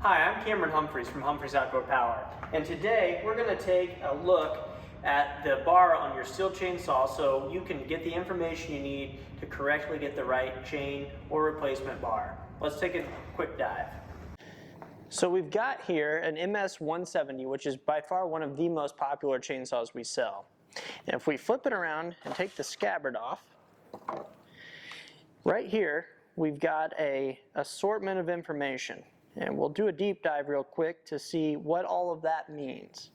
Hi, I'm Cameron Humphreys from Humphreys Outdoor Power, and today we're going to take a look at the bar on your Stihl Chainsaw so you can get the information you need to correctly get the right chain or replacement bar. Let's take a quick dive. So we've got here an MS-170, which is by far one of the most popular chainsaws we sell. And if we flip it around and take the scabbard off, right here we've got an assortment of information. And we'll do a deep dive real quick to see what all of that means.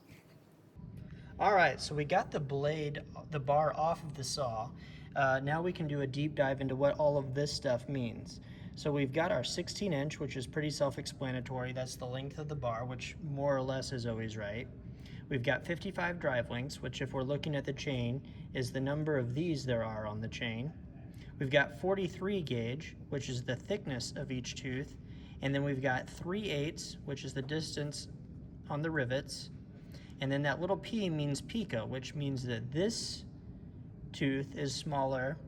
All right, so we got the bar off of the saw. Now we can do a deep dive into what all of this stuff means. So we've got our 16-inch, which is pretty self-explanatory. That's the length of the bar, which more or less is always right. We've got 55 drive links, which if we're looking at the chain, is the number of these there are on the chain. We've got 43 gauge, which is the thickness of each tooth. And then we've got 3/8, which is the distance on the rivets. And then that little P means pico, which means that this tooth is smaller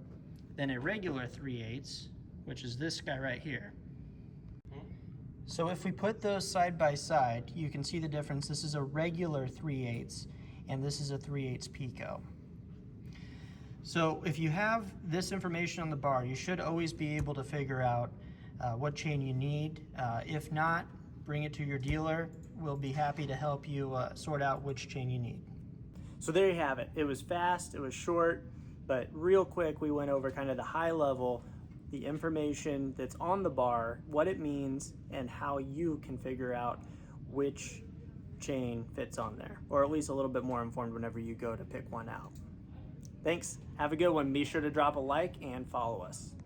than a regular 3/8, which is this guy right here. So if we put those side by side, you can see the difference. This is a regular 3/8, and this is a 3/8 pico. So if you have this information on the bar, you should always be able to figure out what chain you need. If not, bring it to your dealer. We'll be happy to help you sort out which chain you need. So there you have it. It was fast, it was short, but real quick we went over kind of the high level, the information that's on the bar, what it means, and how you can figure out which chain fits on there, or at least a little bit more informed whenever you go to pick one out. Thanks, have a good one. Be sure to drop a like and follow us.